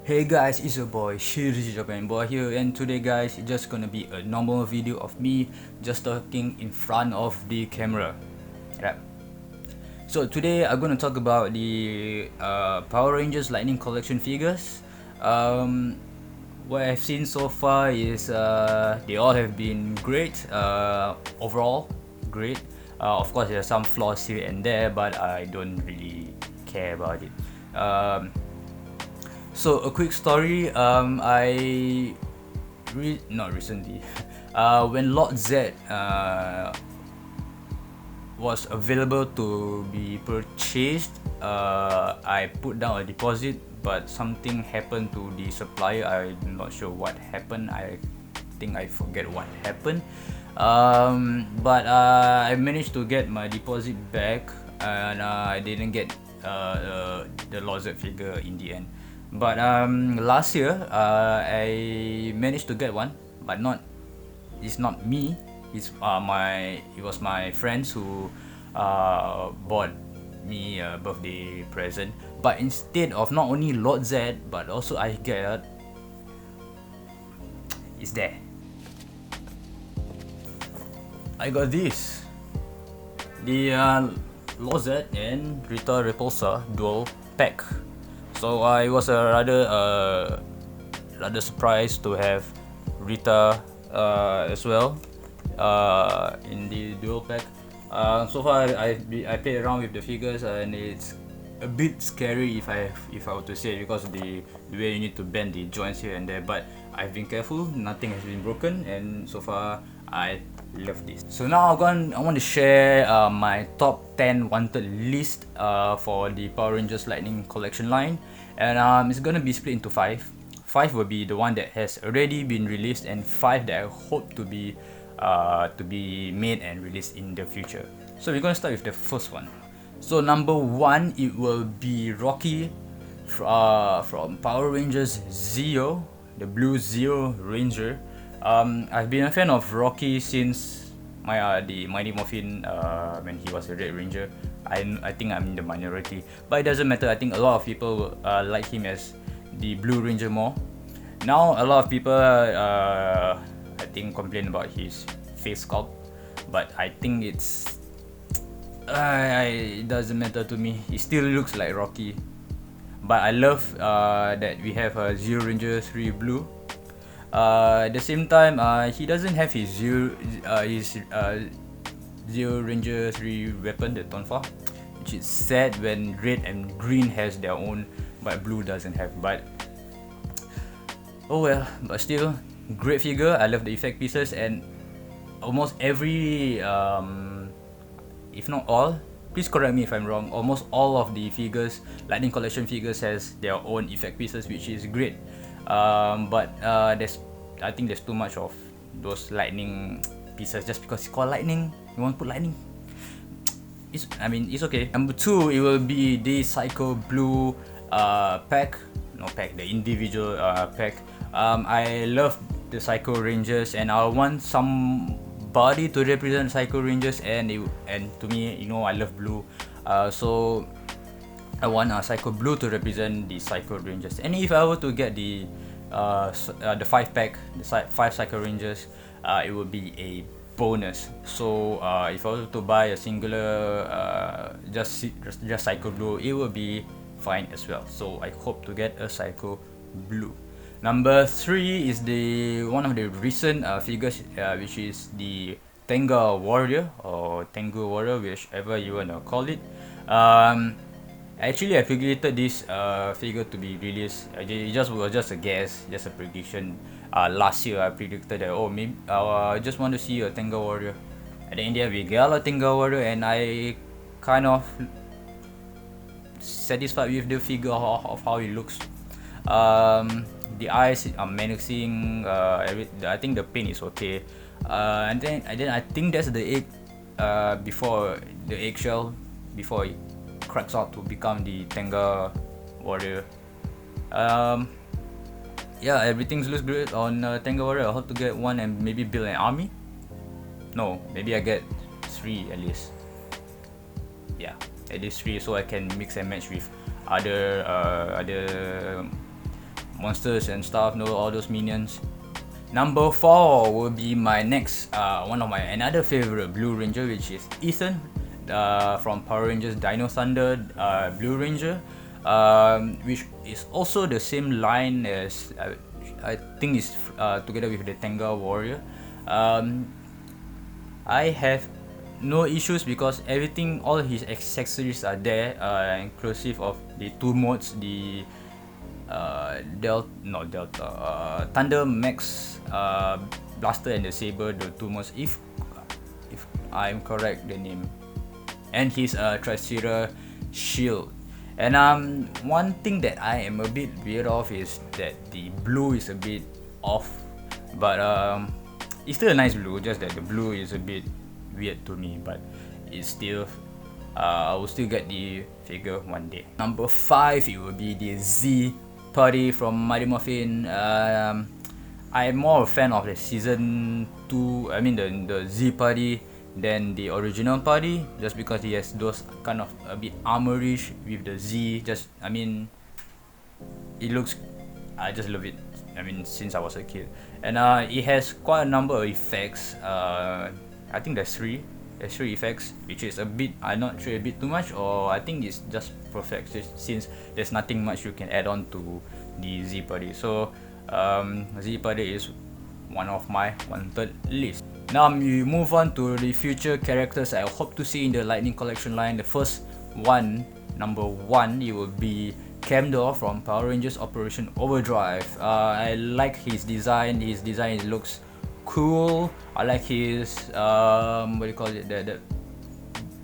Hey guys, it's your boy Hirzi JapanBoy here, and today guys, it's just gonna be a normal video of me just talking in front of the camera. Yep. So today I'm gonna talk about the Power Rangers Lightning Collection figures. What I've seen so far is they all have been great. Overall, great. Of course, there are some flaws here and there, but I don't really care about it. So a quick story. Not recently. When Lot Z was available to be purchased, I put down a deposit, but something happened to the supplier. I'm not sure what happened. I think I forget what happened. But I managed to get my deposit back, and I didn't get the Lot Z figure in the end. But last year I managed to get one, but it's not me. It was my friends who bought me a birthday present. But instead of not only Lot Z, but also I get it's there. I got this, the Lot Z and Rita Repulsa dual pack. So I was rather surprised to have Rita as well in the dual pack. So far I played around with the figures, and it's a bit scary if I were to say, because the way you need to bend the joints here and there. But I've been careful, nothing has been broken, and so far I love this. So now I want to share my top 10 wanted list for the Power Rangers Lightning Collection line, and it's gonna be split into 5. 5 will be the one that has already been released, and 5 that I hope to be made and released in the future. So we're gonna start with the first one. So number 1, it will be Rocky from Power Rangers Zeo, the Blue Zeo Ranger. I've been a fan of Rocky since the Mighty Morphin when he was a Red Ranger. I think I'm in the minority, but it doesn't matter. I think a lot of people like him as the Blue Ranger more. Now a lot of people I think complain about his face sculpt, but I think it doesn't matter to me. He still looks like Rocky. But I love that we have Zeo Ranger 3 Blue. At the same time, he doesn't have his Zeo Ranger 3 weapon, the Tonfa, which is sad when red and green has their own, but blue doesn't have. But oh well, but still, great figure. I love the effect pieces, and almost every, if not all, please correct me if I'm wrong, almost all of the figures, Lightning Collection figures, has their own effect pieces, which is great. But I think there's too much of those lightning pieces. Just because it's called lightning, you want to put lightning, it's okay. Number 2, it will be the Psycho Blue the individual pack. I love the Psycho Rangers, and I want somebody to represent Psycho Rangers, and to me, I love blue, so I want Psycho Blue to represent the Psycho Rangers. And if I were to get the 5 pack, the 5 Psycho Rangers, it would be a bonus. So if I were to buy a singular just Psycho Blue, it will be fine as well. So I hope to get a Psycho Blue. Number 3 is one of the recent figures, which is the Tango Warrior, or Tango Warrior, whichever you wanna call it. Actually, I predicted this figure to be released. It was just a guess, just a prediction. Last year, I predicted that, maybe I just want to see a Tango Warrior. And then in the end, we got a Tango Warrior, and I kind of satisfied with the figure of how it looks. The eyes are menacing. I think the paint is okay. And then I think that's the egg before the eggshell, before it cracks out to become the Tango Warrior. Yeah, everything looks great on Tango Warrior. I hope to get one and maybe build an army. No, maybe I get 3 at least. Yeah, at least 3, so I can mix and match with other monsters and stuff, all those minions. Number 4 will be my next another favorite Blue Ranger, which is Ethan from Power Rangers Dino Thunder Blue Ranger, which is also the same line as I think is together with the Tango Warrior. I have no issues because all his accessories are there, inclusive of the 2 modes, the Thunder Max Blaster and the Saber, the 2 modes, if I'm correct the name, and his Tricera Shield. And one thing that I am a bit weird of is that the blue is a bit off, but it's still a nice blue, just that the blue is a bit weird to me, but it's still I will still get the figure one day. Number 5, it will be the Z Party from Mighty Morphin. I'm more a fan of the season 2, the Z Party, than the original party, just because he has those kind of a bit armorish with the Z. It looks, I just love it. Since I was a kid, and it has quite a number of effects. I think there's 3 effects, which is a bit, I'm not sure, a bit too much, or I think it's just perfect since there's nothing much you can add on to the Z Party. So Z Party is one of my wanted list. Now we move on to the future characters I hope to see in the Lightning Collection line. The first one, number 1, it will be Kemdo from Power Rangers Operation Overdrive. I like his design. His design looks cool. I like his what do you call it, the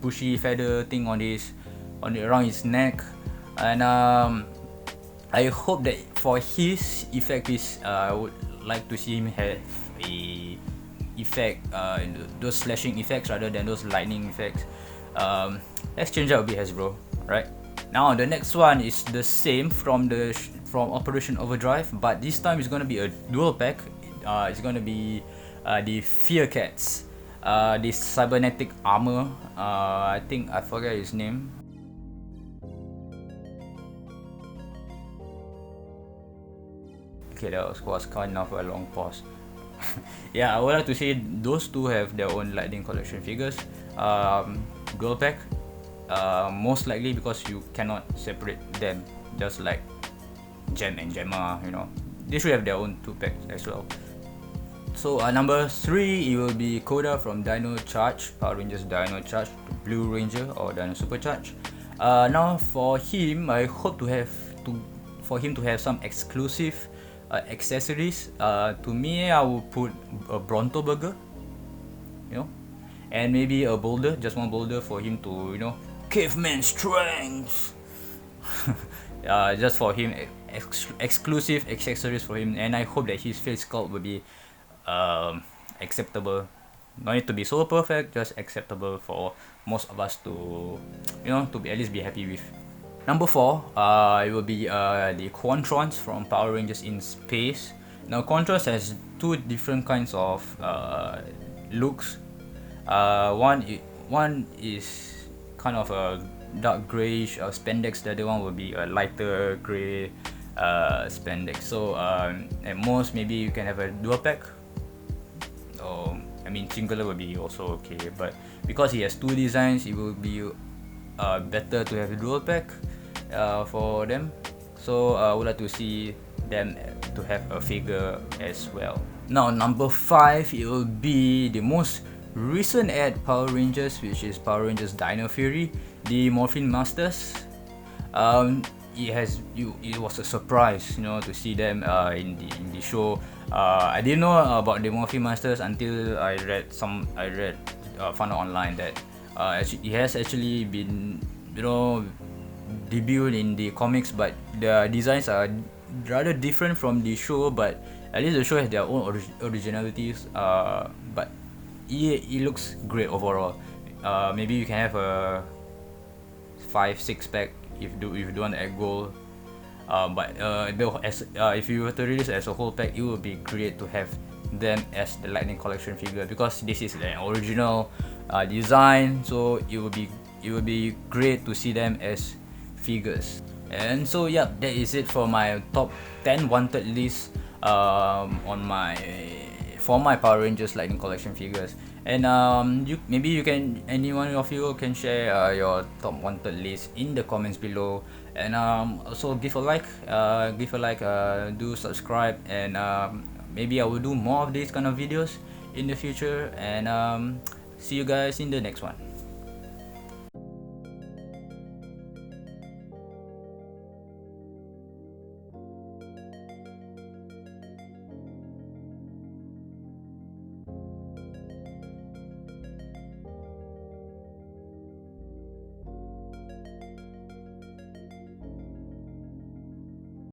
bushy feather thing around his neck, and I hope that for his effect, I would like to see him have a effect, those slashing effects rather than those lightning effects. Let's change up a bit, Hasbro, right? Now the next one is the same from Operation Overdrive, but this time it's gonna be a dual pack. It's gonna be the Fear Cats, this cybernetic armor. I think I forget his name. Okay, that was kind of a long pause. Yeah, I would like to say those two have their own Lightning Collection figures. Dual pack, most likely because you cannot separate them, just like Gem and Gemma, they should have their own 2 packs as well. So number 3, it will be Koda from Dino Charge, Power Rangers Dino Charge, Blue Ranger or Dino Supercharge. Now for him, I hope for him to have some exclusive accessories. To me, I will put a Bronto Burger, and maybe a boulder, just one boulder for him to, caveman strength. Just for him, exclusive accessories for him, and I hope that his face sculpt will be acceptable. No need to be so perfect, just acceptable for most of us to, to at least be happy with. Number 4, it will be the Quantrons from Power Rangers in Space. Now Quantrons has 2 different kinds of looks. One is kind of a dark greyish spandex. The other one will be a lighter grey spandex. So at most maybe you can have a dual pack. Singular will be also okay, but because he has 2 designs, it will be better to have a dual pack for them. So I would like to see them to have a figure as well. Now number 5, it will be the most recent add Power Rangers, which is Power Rangers Dino Fury, the Morphin Masters. It was a surprise, to see them in the show. I didn't know about the Morphin Masters until I found out online that it has actually been, debuted in the comics, but the designs are rather different from the show. But at least the show has their own originalities. But it looks great overall. Maybe you can have a 5-6 pack if you do want to add gold. But if you were to release as a whole pack, it would be great to have them as the Lightning Collection figure, because this is the original design. So it would be great to see them as figures. And so yeah, that is it for my top 10 wanted list on my for my Power Rangers Lightning Collection figures. And maybe you can, any one of you can share your top wanted list in the comments below. And also give a like, do subscribe, and maybe I will do more of these kind of videos in the future. And see you guys in the next one.